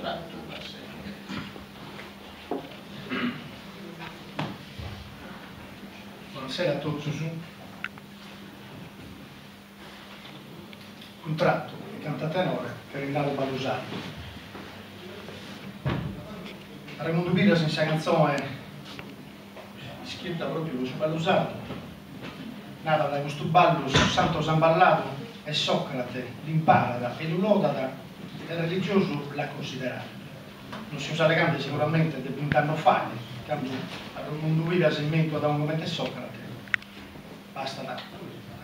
contratto. Buonasera a tutti. Contratto di cantatenore che ringrazio Balusato. Raimondo Vidas in questa canzone scritta proprio su Balusato narra da questo ballo su Santo Zamballato e Socrate l'imparata e l'ulodata il religioso l'ha considerato. Non si usa le cante sicuramente del 20 anni fa, quando Raimondo Vidas in mente da un momento Socrate. Basta da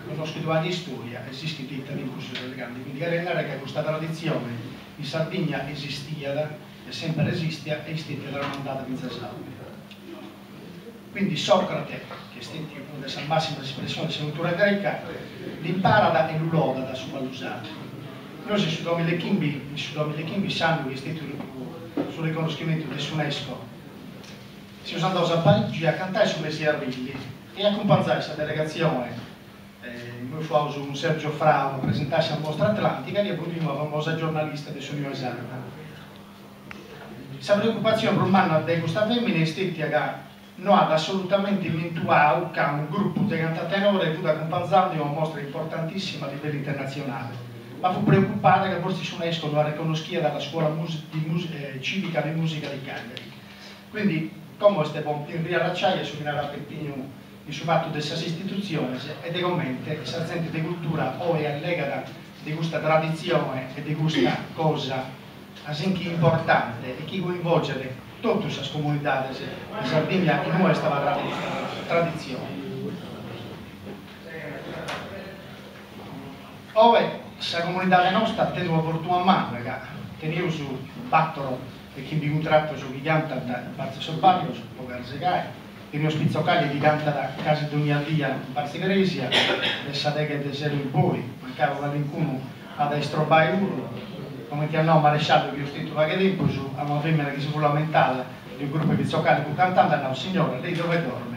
conosco di storia e si scritta in corso delle grandi, quindi era che questa tradizione in Sardegna esisteva e sempre esiste e esiste dalla mandata di Zazzato. Quindi Socrate, che è una delle massime espressioni della cultura greca, l'imparata e l'ulodata su Balusato. Noi se studiamo le Kimbi sanno che sul riconoscimento dell'UNESCO si è andato a Parigi a cantare su Messi Arvilli e a accompagnare questa delegazione. Noi famo un Sergio Frao presentarsi a Mostra Atlantica e poi una famosa giornalista del suo esame. Questa preoccupazione romana di questa femmina estetica non ha assolutamente vintuato che un gruppo di cantatenore fu accompagnato in una mostra importantissima a livello internazionale, ma fu preoccupata che forse UNESCO non la riconosciva dalla scuola civica di musica di Cagliari. Quindi, come queste pompe in riallacciaia su Minara Peppino il suo fatto di questa istituzione ed egomente questa gente di cultura o è allegata di questa tradizione e di questa cosa anche importante e che coinvolge tutte queste comunità di Sardegna in questa tradizione. Ove questa comunità nostra ha tenuto fortuna a mano, che io su battero e chi mi contratto su chi canta da Parzo Sobballo, su Pogarzegai, che mio spizzocaglia di canta da casa di ogni aldia in Parzi Gresia, e sapete che del in poi, mancava qualcuno ad estrobai uno, come ti hanno maresciallo che io stito qualche tempo su a una femmina che si fu lamentata di un gruppo di spizzocagli fu cantando, no signora, lei dove dorme?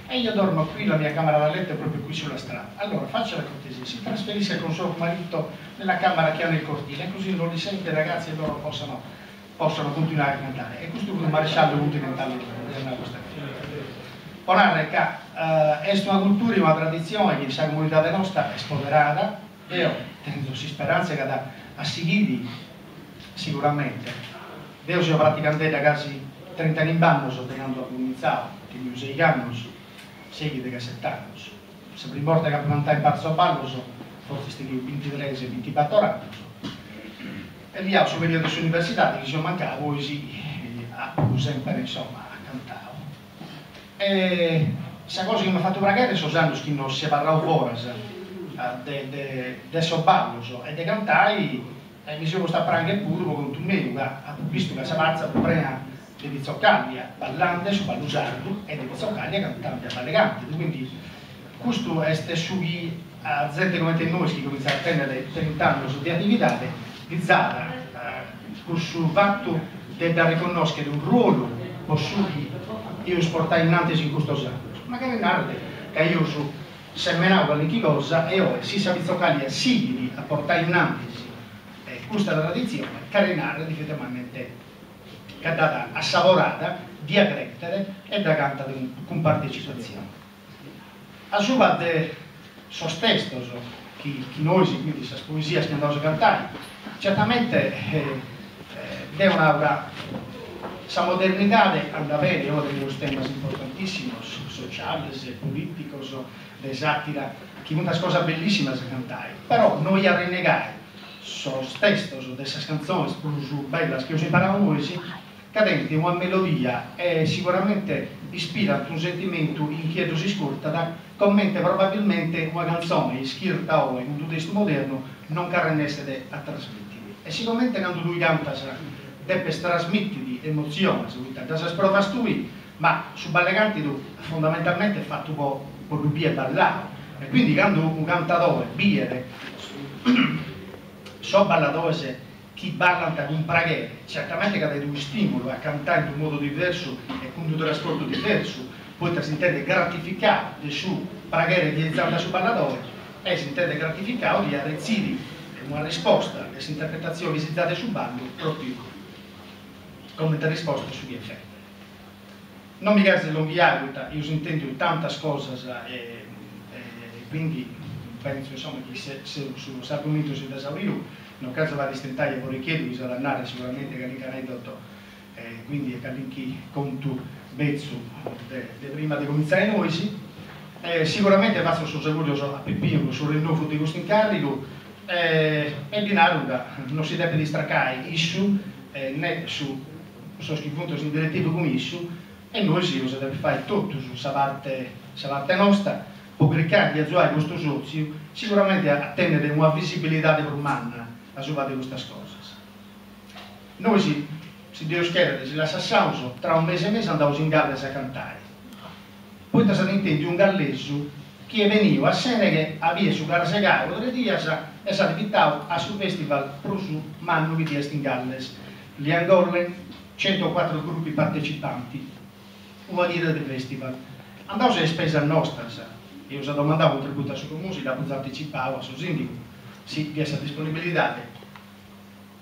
E io dormo qui, la mia camera da letto è proprio qui sulla strada. Allora faccia la cortesia, si trasferisca con suo marito nella camera che ha nel cortile, così non li sente i ragazzi e loro possono continuare a cantare. E questo fu un maresciallo continentale di questa Onare che è una cultura e una tradizione che questa comunità nostra è spoderata e io tengo speranza che a seguire sicuramente io sono praticamente da quasi 30 anni in anno sto tenendo a cominciare che mi 6 anni seguite che 7 anni se prima volta che plantare in Parzo Ballo forse stati 23 e 24 anni e lì ho su periodo dell'università che sono mancato poi sì sempre insomma cantavo. E questa cosa che mi ha fatto pregare sono anni che non si parlava fuori del sobballo e dei cantai e mi sono stato anche pure con tu me ho visto che si pazza prima di Pizzoccaglia ballante su Ballusardo e di Pizzoccaglia cantante a Balleganti quindi questo è su chi a gente come te noi che comincia a tenere 30 anni di attività di Zara questo fatto di riconoscere un ruolo possibile io sportai innanzi in questo anno magari in che io su semenavo qualche cosa e ora si sa Pizzoccaglia simili a portare innanzi questa tradizione carinare effettivamente che è data assaporata di aggredere e da cantata con partecipazione a sua parte sostesto chi noi quindi questa poesia che andiamo a cantare certamente è una questa modernità anda bene ora di unos temas importantísimos sociales, políticos de sátira che molte cose bellissime da cantare però noi a rinnegare sos textos de esas canzoni più belle che ho imparato noi cadenti una melodia e sicuramente ispira un sentimento inquieto si ascolta da commenta probabilmente una canzone scritta o in un testo moderno non carrenesse a trasmettere e sicuramente quando lui canta deve trasmettere emozione, da se prova lui, ma su Balleganti fondamentalmente è fatto un po' di ballare e quindi quando un cantatore biere so ballatore chi balla con un preghiere certamente che dà un stimolo a cantare in un modo diverso e con un trasporto diverso poi si intende gratificare del suo preghiere realizzata su ballatore e si intende gratificare di arrezzire una risposta alle interpretazioni visitate sul ballo proprio come risposta sugli effetti. Non mi caso non vi aguita, io intendo tantas cosas e quindi penso insomma che se sullo argomento si esauriu, in caso va a distentare vorrei chiedere, bisogna andare sicuramente che l'aneddoto, quindi che linki conto bezzo de prima di cominciare noi sì. Sicuramente faccio sul segurio a Peppino sul rinnovo di questo incarico e di Naruga non si deve distraccare issu né su punto in direttivo come issu e noi sì, si deve fare tutto su sa parte nostra può cercare di aiutare questo sozio sicuramente a tenere una visibilità umana a su di queste cose. Noi sì, se Dio schiera, se la sassauso, tra un mese e mese andavo in Galles a cantare. Poi da intende un galleso che veniva a Senegal, aveva su Garzegaro, 3 giorni, e si invitato a sul festival Prusu Mannu di in Galles. Gli Angorlen, 104 gruppi partecipanti, una dire del festival. Andavo a spesa nostra, io ho domandato un tributo su musica, poi anticipavo a suo sindaco, sì, di questa disponibilità.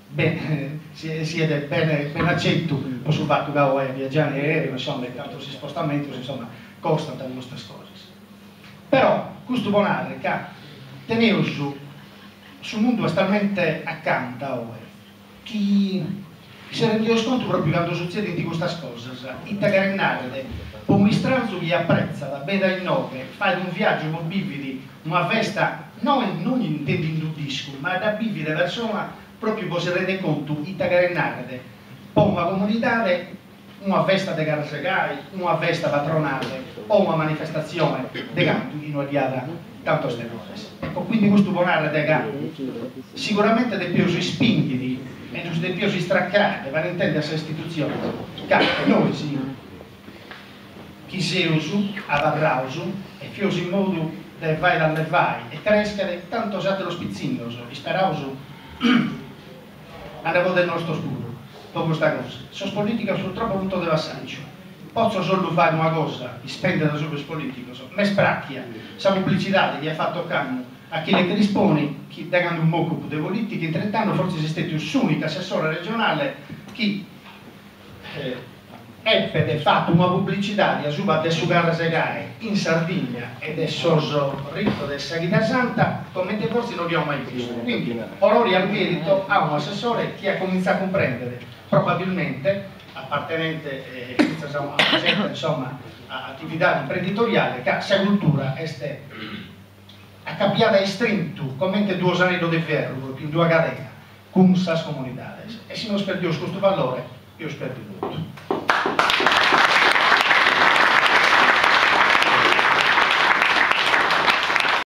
Bene, siete ben accetto sul fatto che viaggiare in aereo, insomma, tanto si spostamento, insomma, costano le nostre cose. Però, questo bonare che tenevo sul mondo talmente accanto ora, che si rende conto proprio quando succede in queste cose, in Tagarinare, può mostrare chi apprezza da bene in nove, fare un viaggio con bividi, una festa, non intendo in un disco, ma da bividi persona proprio può si rende conto in Tagarinare, poi una comunità, una festa di Garzegai, una festa patronale o una manifestazione di canto in una diada tanto stenose. Ecco, quindi questo bonare di canto sicuramente dei più spingiti e dei più straccati vanno a intendere questa istituzione che noi sì chi si usu, avarrausu e fiosi in modo di vai dalle vai e crescere tanto usate lo spizzinoso e sperausu andavo del nostro scuro dopo questa cosa. Sono politica sono troppo punto di passaggio. Posso solo fare una cosa, spendere sul politico, me spracchia, sa pubblicità che ha fatto canno a chi le dispone, chi dà un moco di politica, in 30 anni forse esiste l'unica assessore regionale che ebbe fatto una pubblicità di Asuba del Sugar Segare in Sardegna ed è sorso ricco del Saghita Santa come forse non abbiamo mai visto. Quindi onori al merito a un assessore che ha cominciato a comprendere probabilmente appartenente insomma a attività imprenditoriale che se cultura è accappiata e strinto come 2 anni di ferro in 2 catene con sas comunità e se non sperdiamo questo valore io spero tutto.